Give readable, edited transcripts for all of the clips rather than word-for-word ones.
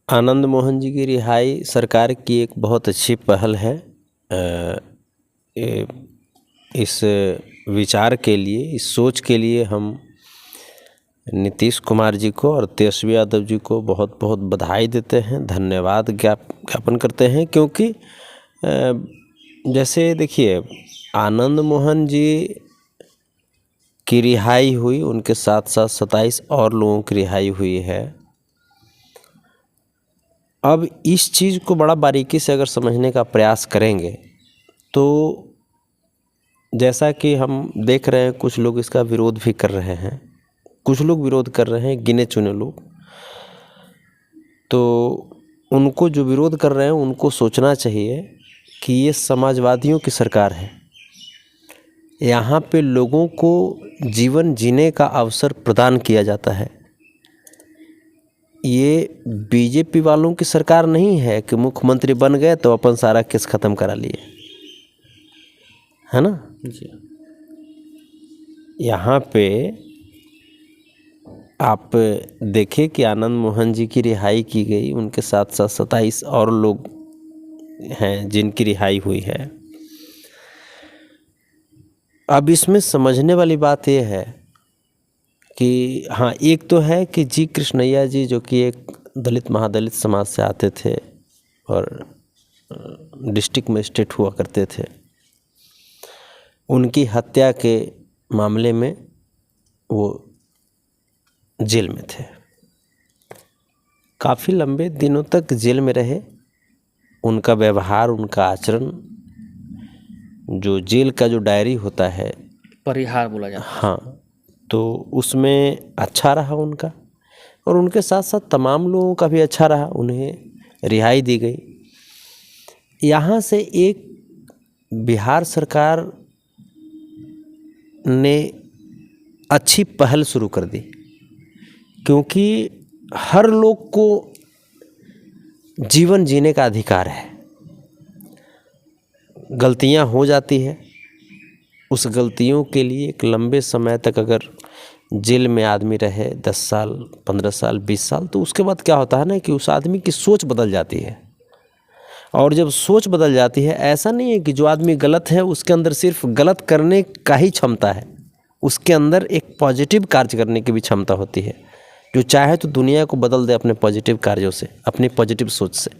आनंद मोहन जी की रिहाई सरकार की एक बहुत अच्छी पहल है। इस विचार के लिए, इस सोच के लिए हम नीतीश कुमार जी को और तेजस्वी यादव जी को बहुत बहुत बधाई देते हैं, धन्यवाद ज्ञापन करते हैं। क्योंकि जैसे देखिए, आनंद मोहन जी की रिहाई हुई, उनके साथ साथ 27 और लोगों की रिहाई हुई है। अब इस चीज़ को बड़ा बारीकी से अगर समझने का प्रयास करेंगे तो जैसा कि हम देख रहे हैं, कुछ लोग इसका विरोध भी कर रहे हैं, कुछ लोग विरोध कर रहे हैं, गिने चुने लोग। तो उनको जो विरोध कर रहे हैं उनको सोचना चाहिए कि ये समाजवादियों की सरकार है। यहाँ पे लोगों को जीवन जीने का अवसर प्रदान किया जाता है। ये बीजेपी वालों की सरकार नहीं है कि मुख्यमंत्री बन गए तो अपन सारा केस ख़त्म करा लिए, है ना जी। यहाँ पे आप देखें कि आनंद मोहन जी की रिहाई की गई, उनके साथ साथ 27 और लोग हैं जिनकी रिहाई हुई है। अब इसमें समझने वाली बात यह है कि हाँ, एक तो है कि जी कृष्णैया जी जो कि एक दलित महादलित समाज से आते थे और डिस्ट्रिक्ट मजिस्ट्रेट हुआ करते थे, उनकी हत्या के मामले में वो जेल में थे, काफ़ी लंबे दिनों तक जेल में रहे। उनका व्यवहार, उनका आचरण, जो जेल का जो डायरी होता है, परिहार बोला जाता है। हाँ, तो उसमें अच्छा रहा उनका, और उनके साथ साथ तमाम लोगों का भी अच्छा रहा, उन्हें रिहाई दी गई। यहाँ से एक बिहार सरकार ने अच्छी पहल शुरू कर दी, क्योंकि हर लोग को जीवन जीने का अधिकार है। गलतियाँ हो जाती है, उस गलतियों के लिए एक लंबे समय तक अगर जेल में आदमी रहे, 10 साल, 15 साल, 20 साल, तो उसके बाद क्या होता है ना कि उस आदमी की सोच बदल जाती है। और जब सोच बदल जाती है, ऐसा नहीं है कि जो आदमी गलत है उसके अंदर सिर्फ गलत करने का ही क्षमता है, उसके अंदर एक पॉजिटिव कार्य करने की भी क्षमता होती है। जो चाहे तो दुनिया को बदल दे अपने पॉजिटिव कार्यों से, अपनी पॉजिटिव सोच से।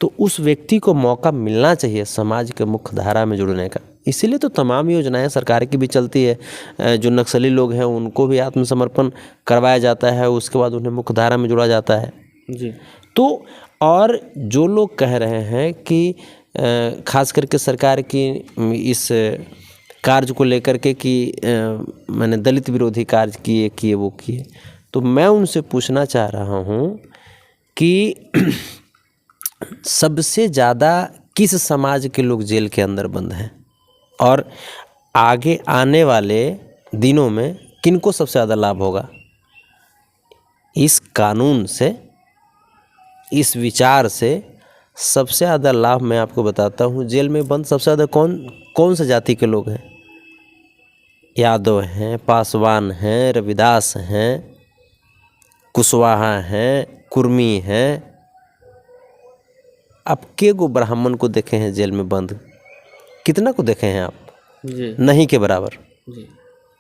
तो उस व्यक्ति को मौका मिलना चाहिए समाज के मुख्य धारा में जुड़ने का। इसीलिए तो तमाम योजनाएं सरकार की भी चलती है। जो नक्सली लोग हैं उनको भी आत्मसमर्पण करवाया जाता है, उसके बाद उन्हें मुख्य धारा में जोड़ा जाता है जी। तो और जो लोग कह रहे हैं कि खास करके सरकार की इस कार्य को लेकर के कि मैंने दलित विरोधी कार्य किए वो किए, तो मैं उनसे पूछना चाह रहा हूँ कि सबसे ज़्यादा किस समाज के लोग जेल के अंदर बंद हैं, और आगे आने वाले दिनों में किनको सबसे ज़्यादा लाभ होगा इस कानून से, इस विचार से? सबसे ज़्यादा लाभ मैं आपको बताता हूँ। जेल में बंद सबसे ज़्यादा कौन सा जाति के लोग हैं? यादव हैं, पासवान हैं, रविदास हैं, कुशवाहा हैं, कुर्मी हैं। आप के गो ब्राह्मण को देखे हैं जेल में बंद? कितना को देखे हैं आप? जी। नहीं के बराबर। जी।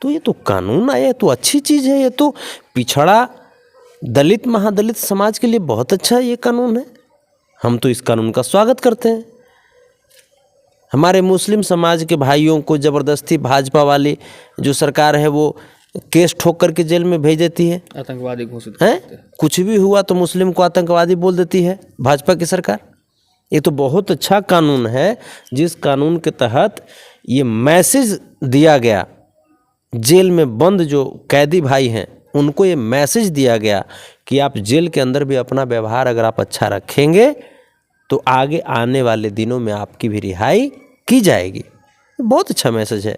तो ये तो कानून आया है तो अच्छी चीज़ है। ये तो पिछड़ा दलित महादलित समाज के लिए बहुत अच्छा ये कानून है। हम तो इस कानून का स्वागत करते हैं। हमारे मुस्लिम समाज के भाइयों को ज़बरदस्ती भाजपा वाली जो सरकार है वो केस ठोक करके जेल में भेज देती है, आतंकवादी घोषित है? कुछ भी हुआ तो मुस्लिम को आतंकवादी बोल देती है भाजपा की सरकार। ये तो बहुत अच्छा कानून है, जिस कानून के तहत ये मैसेज दिया गया, जेल में बंद जो कैदी भाई हैं उनको ये मैसेज दिया गया कि आप जेल के अंदर भी अपना व्यवहार अगर आप अच्छा रखेंगे तो आगे आने वाले दिनों में आपकी भी रिहाई की जाएगी। बहुत अच्छा मैसेज है।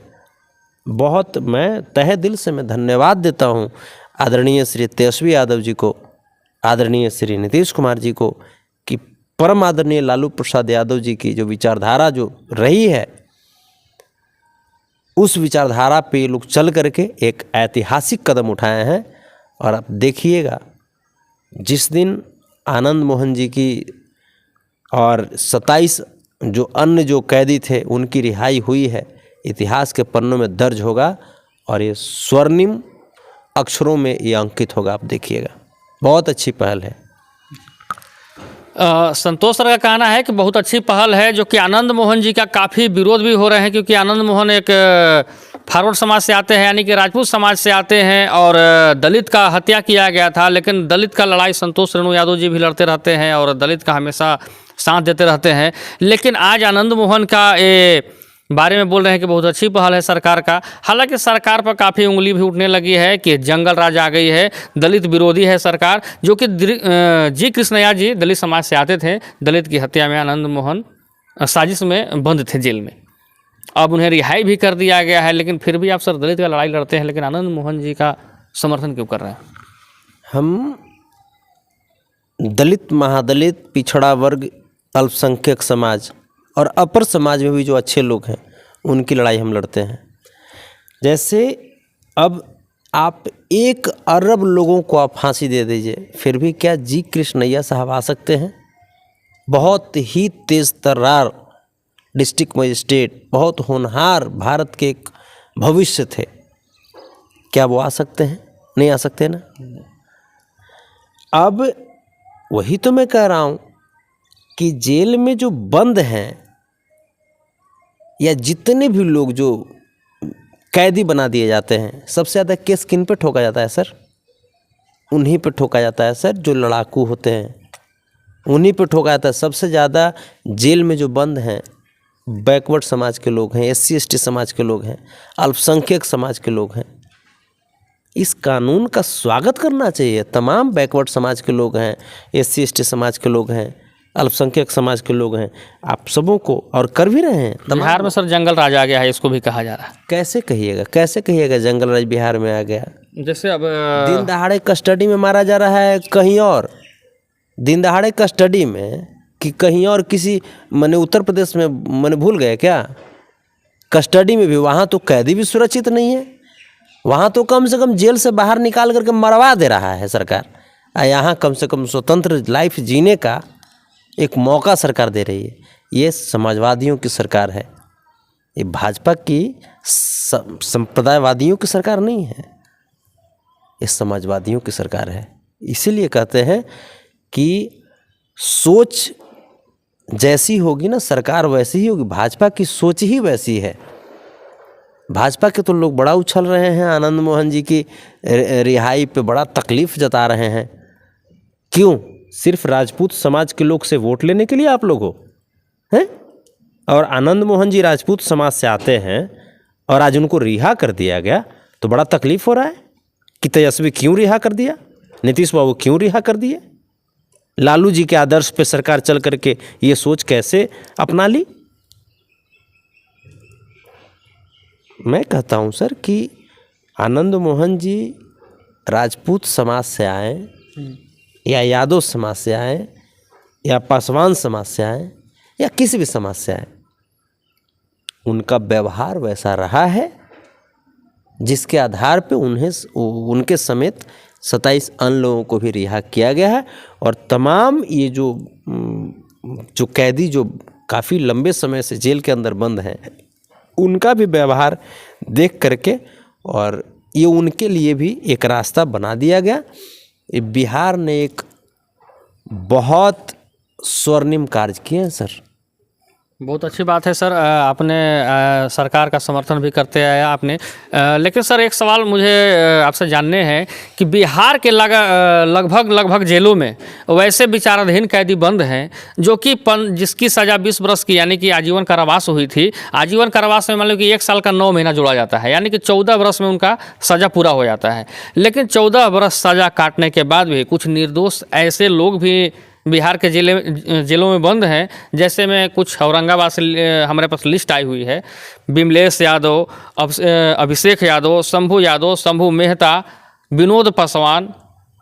बहुत मैं तहे दिल से मैं धन्यवाद देता हूँ आदरणीय श्री तेजस्वी यादव जी को, आदरणीय श्री नीतीश कुमार जी को, कि परम आदरणीय लालू प्रसाद यादव जी की जो विचारधारा जो रही है, उस विचारधारा पे ये लोग चल करके एक ऐतिहासिक कदम उठाए हैं। और आप देखिएगा, जिस दिन आनंद मोहन जी की और 27 जो अन्य जो कैदी थे उनकी रिहाई हुई है, इतिहास के पन्नों में दर्ज होगा और ये स्वर्णिम अक्षरों में ये अंकित होगा। आप देखिएगा, बहुत अच्छी पहल है। संतोष सर का कहना है कि बहुत अच्छी पहल है, जो कि आनंद मोहन जी का काफ़ी विरोध भी हो रहे हैं, क्योंकि आनंद मोहन एक फॉरवर्ड समाज से आते हैं, यानी कि राजपूत समाज से आते हैं, और दलित का हत्या किया गया था। लेकिन दलित का लड़ाई संतोष रेणु यादव जी भी लड़ते रहते हैं और दलित का हमेशा साथ देते रहते हैं। लेकिन आज आनंद मोहन का ये बारे में बोल रहे हैं कि बहुत अच्छी पहल है सरकार का। हालांकि सरकार पर काफ़ी उंगली भी उठने लगी है कि जंगल राज आ गई है, दलित विरोधी है सरकार, जो कि जी कृष्णैया जी दलित समाज से आते थे। दलित की हत्या में आनंद मोहन साजिश में बंद थे जेल में, अब उन्हें रिहाई भी कर दिया गया है। लेकिन फिर भी आप सर दलित का लड़ाई लड़ते हैं, लेकिन आनंद मोहन जी का समर्थन क्यों कर रहे हैं? हम दलित, महादलित, पिछड़ा वर्ग, अल्पसंख्यक समाज और अपर समाज में भी जो अच्छे लोग हैं उनकी लड़ाई हम लड़ते हैं। जैसे अब आप 1 अरब लोगों को आप फांसी दे दीजिए, फिर भी क्या जी कृष्णैया साहब आ सकते हैं? बहुत ही तेज तर्रार डिस्ट्रिक्ट मजिस्ट्रेट, बहुत होनहार भारत के एक भविष्य थे, क्या वो आ सकते हैं? नहीं आ सकते ना। अब वही तो मैं कह रहा हूँ कि जेल में जो बंद हैं या जितने भी लोग जो कैदी बना दिए जाते हैं, सबसे ज़्यादा केस किन पे ठोका जाता है सर? उन्हीं पे ठोका जाता है सर जो लड़ाकू होते हैं, उन्हीं पे ठोका जाता है। सबसे ज़्यादा जेल में जो बंद हैं बैकवर्ड समाज के लोग हैं, SC ST समाज के लोग हैं, अल्पसंख्यक समाज के लोग हैं। इस कानून का स्वागत करना चाहिए। तमाम बैकवर्ड समाज के लोग हैं, SC ST समाज के लोग हैं, अल्पसंख्यक समाज के लोग हैं, आप सबों को, और कर भी रहे हैं। बिहार में सर जंगल राज आ गया है, इसको भी कहा जा रहा है। कैसे कहिएगा जंगल राज बिहार में आ गया? जैसे अब दिन दहाड़े कस्टडी में मारा जा रहा है कहीं और, दिन दहाड़े कस्टडी में कि कहीं और किसी मैंने उत्तर प्रदेश में, मैंने भूल गए क्या, कस्टडी में भी, वहाँ तो कैदी भी सुरक्षित नहीं है, वहाँ तो कम से कम जेल से बाहर निकाल करके मरवा दे रहा है सरकार, यहाँ कम से कम स्वतंत्र लाइफ जीने का एक मौका सरकार दे रही है। ये समाजवादियों की सरकार है, ये भाजपा की संप्रदायवादियों की सरकार नहीं है, ये समाजवादियों की सरकार है। इसीलिए कहते हैं कि सोच जैसी होगी ना सरकार वैसी ही होगी। भाजपा की सोच ही वैसी है। भाजपा के तो लोग बड़ा उछल रहे हैं, आनंद मोहन जी की रिहाई पे बड़ा तकलीफ जता रहे हैं। क्यों? सिर्फ राजपूत समाज के लोग से वोट लेने के लिए आप लोग हो हैं? और आनंद मोहन जी राजपूत समाज से आते हैं और आज उनको रिहा कर दिया गया तो बड़ा तकलीफ हो रहा है कि तेजस्वी क्यों रिहा कर दिया, नीतीश बाबू क्यों रिहा कर दिए, लालू जी के आदर्श पे सरकार चल करके ये सोच कैसे अपना ली। मैं कहता हूँ सर कि आनंद मोहन जी राजपूत समाज से आए या यादव समाज से आए या पासवान समाज से आए या किसी भी समाज से आए, उनका व्यवहार वैसा रहा है जिसके आधार पे उनके समेत 27 अन्य लोगों को भी रिहा किया गया है। और तमाम ये जो कैदी जो काफ़ी लंबे समय से जेल के अंदर बंद हैं, उनका भी व्यवहार देख करके और ये उनके लिए भी एक रास्ता बना दिया गया। बिहार ने एक बहुत स्वर्णिम कार्य किए हैं सर। बहुत अच्छी बात है सर, आपने सरकार का समर्थन भी करते आया आपने। लेकिन सर एक सवाल मुझे आपसे जानने हैं कि बिहार के लगभग जेलों में वैसे विचाराधीन कैदी बंद हैं जो कि जिसकी सज़ा 20 बरस की यानी कि आजीवन कारावास हुई थी। आजीवन कारावास में मान लो कि 1 साल का 9 महीना जोड़ा जाता है, यानी कि 14 बरस में उनका सज़ा पूरा हो जाता है। लेकिन 14 बरस सज़ा काटने के बाद भी कुछ निर्दोष ऐसे लोग भी बिहार के जेलों में बंद हैं। जैसे में कुछ औरंगाबाद से हमारे पास लिस्ट आई हुई है, विमलेश यादव, अभिषेक यादव, शंभू मेहता, विनोद पासवान,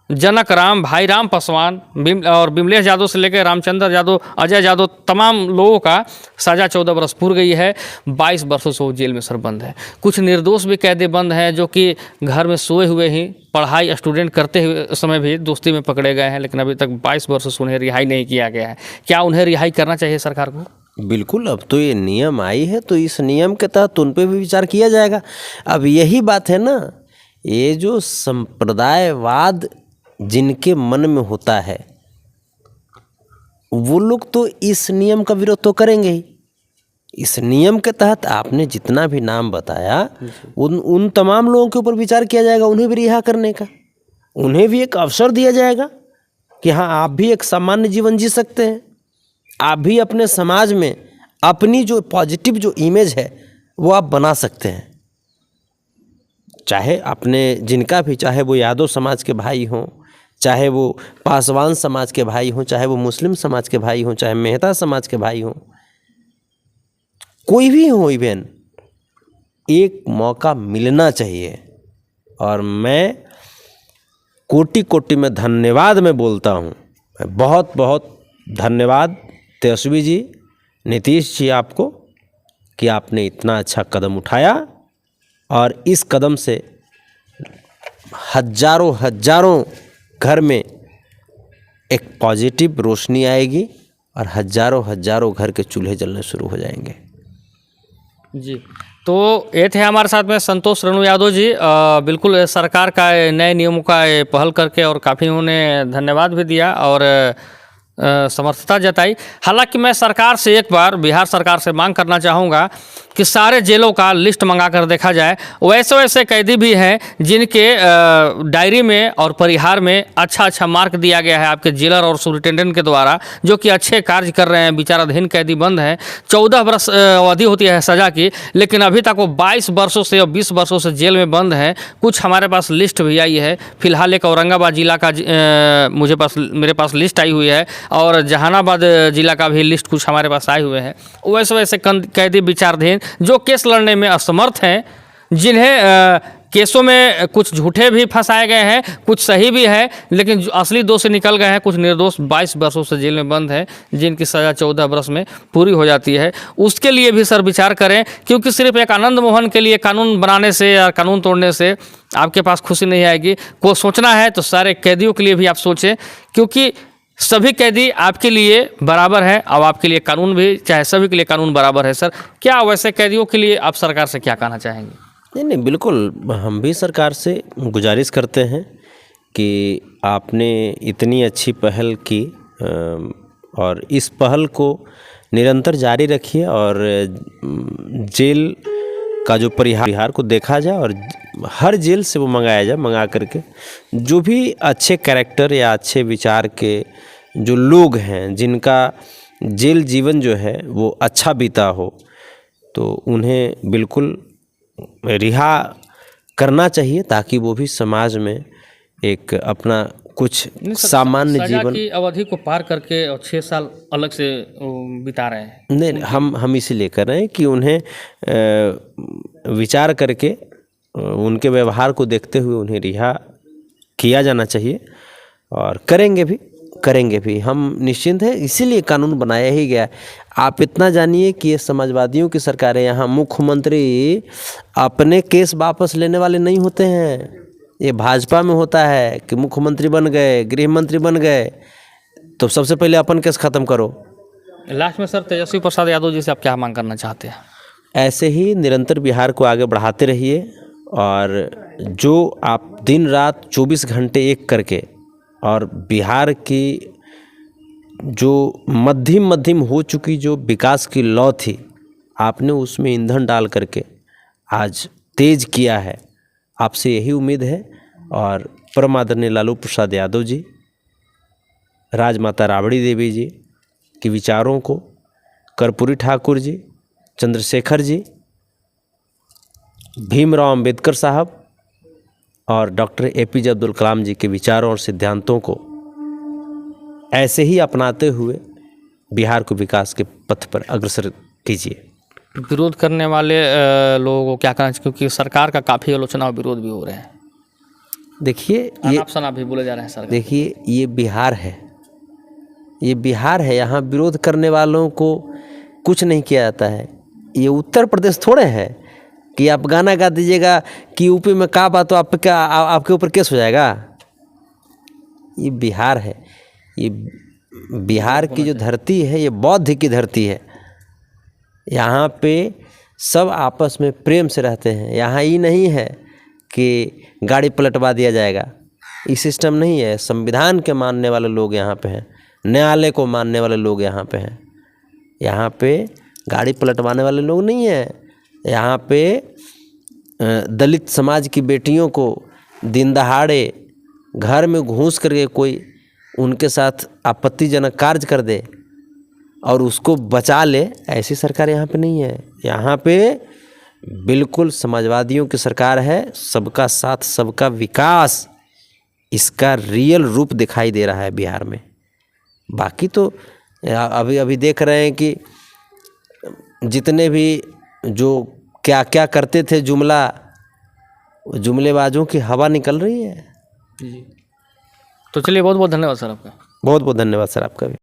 जनक राम, भाई राम पासवान और विमलेश यादव से लेकर रामचंद्र यादव, अजय यादव, तमाम लोगों का सज़ा 14 बरस पूर गई है। 22 वर्षों से वो जेल में सर बंद है। कुछ निर्दोष भी कैदी बंद हैं जो कि घर में सोए हुए ही पढ़ाई स्टूडेंट करते हुए समय भी दोस्ती में पकड़े गए हैं, लेकिन अभी तक 22 वर्षों से उन्हें रिहाई नहीं किया गया है। क्या उन्हें रिहाई करना चाहिए सरकार को? बिल्कुल, अब तो ये नियम आई है तो इस नियम के तहत उन पे भी विचार किया जाएगा। अब यही बात है ना, ये जो संप्रदायवाद जिनके मन में होता है वो लोग तो इस नियम का विरोध तो करेंगे ही। इस नियम के तहत आपने जितना भी नाम बताया उन तमाम लोगों के ऊपर विचार किया जाएगा, उन्हें भी रिहा करने का। उन्हें भी एक अवसर दिया जाएगा कि हाँ, आप भी एक सामान्य जीवन जी सकते हैं, आप भी अपने समाज में अपनी जो पॉजिटिव जो इमेज है वो आप बना सकते हैं। चाहे अपने जिनका भी, चाहे वो यादव समाज के भाई हों, चाहे वो पासवान समाज के भाई हों, चाहे वो मुस्लिम समाज के भाई हों, चाहे मेहता समाज के भाई हों, कोई भी हो, इवन एक मौका मिलना चाहिए। और मैं कोटि कोटि में धन्यवाद मैं बोलता हूँ, बहुत बहुत धन्यवाद तेजस्वी जी, नीतीश जी आपको कि आपने इतना अच्छा कदम उठाया और इस कदम से हजारों हजारों घर में एक पॉजिटिव रोशनी आएगी और हजारों हजारों घर के चूल्हे जलने शुरू हो जाएंगे। जी, तो ये थे हमारे साथ में संतोष रेणु यादव जी। बिल्कुल सरकार का नए नियमों का पहल करके और काफ़ी उन्होंने धन्यवाद भी दिया और समर्थता जताई। हालांकि मैं सरकार से एक बार, बिहार सरकार से मांग करना चाहूँगा कि सारे जेलों का लिस्ट मंगा कर देखा जाए। वैसे वैसे कैदी भी हैं जिनके डायरी में और परिहार में अच्छा मार्क दिया गया है आपके जेलर और सुपरिटेंडेंट के द्वारा, जो कि अच्छे कार्य कर रहे हैं, विचाराधीन कैदी बंद हैं। 14 वर्ष अवधि होती है सज़ा की, लेकिन अभी तक वो 22 वर्षों से और 20 वर्षों से जेल में बंद हैं। कुछ हमारे पास लिस्ट भी आई है। फिलहाल एक औरंगाबाद जिला का मेरे पास लिस्ट आई हुई है और जहानाबाद जिला का भी लिस्ट कुछ हमारे पास आए हुए हैं। वैसे वैसे कैदी विचाराधीन जो केस लड़ने में असमर्थ हैं, जिन्हें केसों में कुछ झूठे भी फंसाए गए हैं, कुछ सही भी है, लेकिन जो असली दोषी निकल गए हैं। कुछ निर्दोष 22 वर्षों से जेल में बंद हैं, जिनकी सज़ा 14 वर्ष में पूरी हो जाती है। उसके लिए भी सर विचार करें, क्योंकि सिर्फ एक आनंद मोहन के लिए कानून बनाने से या कानून तोड़ने से आपके पास खुशी नहीं आएगी। को सोचना है तो सारे कैदियों के लिए भी आप सोचें, क्योंकि सभी कैदी आपके लिए बराबर है और आपके लिए कानून भी, चाहे सभी के लिए कानून बराबर है। सर, क्या वैसे कैदियों के लिए आप सरकार से क्या कहना चाहेंगे? नहीं, बिल्कुल, हम भी सरकार से गुजारिश करते हैं कि आपने इतनी अच्छी पहल की और इस पहल को निरंतर जारी रखिए और जेल का जो परिहार को देखा जाए और हर जेल से वो मंगाया जाए, मंगा करके जो भी अच्छे कैरेक्टर या अच्छे विचार के जो लोग हैं, जिनका जेल जीवन जो है वो अच्छा बीता हो, तो उन्हें बिल्कुल रिहा करना चाहिए, ताकि वो भी समाज में एक अपना कुछ सामान्य जीवन की अवधि को पार करके और 6 साल अलग से बिता रहे हैं। नहीं, हम इसीलिए कर रहे हैं कि उन्हें विचार करके उनके व्यवहार को देखते हुए उन्हें रिहा किया जाना चाहिए और करेंगे भी हम निश्चिंत हैं। इसीलिए कानून बनाया ही गया। आप इतना जानिए कि ये समाजवादियों की सरकार है, यहाँ मुख्यमंत्री अपने केस वापस लेने वाले नहीं होते हैं। ये भाजपा में होता है कि मुख्यमंत्री बन गए, गृह मंत्री बन गए, तो सबसे पहले अपन केस ख़त्म करो। लास्ट में सर तेजस्वी प्रसाद यादव जी से आप क्या मांग करना चाहते हैं? ऐसे ही निरंतर बिहार को आगे बढ़ाते रहिए और जो आप दिन रात 24 घंटे एक करके और बिहार की जो मध्यम हो चुकी जो विकास की लौ थी, आपने उसमें ईंधन डाल करके आज तेज किया है। आपसे यही उम्मीद है और परम आदरणीय लालू प्रसाद यादव जी, राजमाता राबड़ी देवी जी के विचारों को, कर्पूरी ठाकुर जी, चंद्रशेखर जी, भीमराव अंबेडकर साहब और डॉक्टर APJ अब्दुल कलाम जी के विचारों और सिद्धांतों को ऐसे ही अपनाते हुए बिहार को विकास के पथ पर अग्रसर कीजिए। विरोध करने वाले लोगों को क्या कहना चाहिए, क्योंकि सरकार का काफ़ी आलोचना और विरोध भी हो रहे हैं? देखिए ये अनाप शनाप भी बोले जा रहे हैं सरकार। देखिए ये बिहार है, ये बिहार है, यहाँ विरोध करने वालों को कुछ नहीं किया जाता है। ये उत्तर प्रदेश थोड़े है कि आप गाना गा दीजिएगा कि यूपी में का बात तो आपके ऊपर केस हो जाएगा। ये बिहार है, ये बिहार की जो धरती है ये बौद्ध की धरती है। यहाँ पे सब आपस में प्रेम से रहते हैं। यहाँ ये नहीं है कि गाड़ी पलटवा दिया जाएगा, ये सिस्टम नहीं है। संविधान के मानने वाले लोग यहाँ पे हैं, न्यायालय को मानने वाले लोग यहाँ पे हैं। यहाँ पे गाड़ी पलटवाने वाले लोग नहीं हैं। यहाँ पे दलित समाज की बेटियों को दिन दहाड़े घर में घुस करके कोई उनके साथ आपत्तिजनक कार्य कर दे और उसको बचा ले, ऐसी सरकार यहाँ पे नहीं है। यहाँ पे बिल्कुल समाजवादियों की सरकार है। सबका साथ सबका विकास, इसका रियल रूप दिखाई दे रहा है बिहार में। बाकी तो अभी देख रहे हैं कि जितने भी जो क्या क्या करते थे जुमलेबाजों की हवा निकल रही है। जी, तो चलिए बहुत बहुत धन्यवाद सर आपका। बहुत बहुत धन्यवाद सर आपका भी।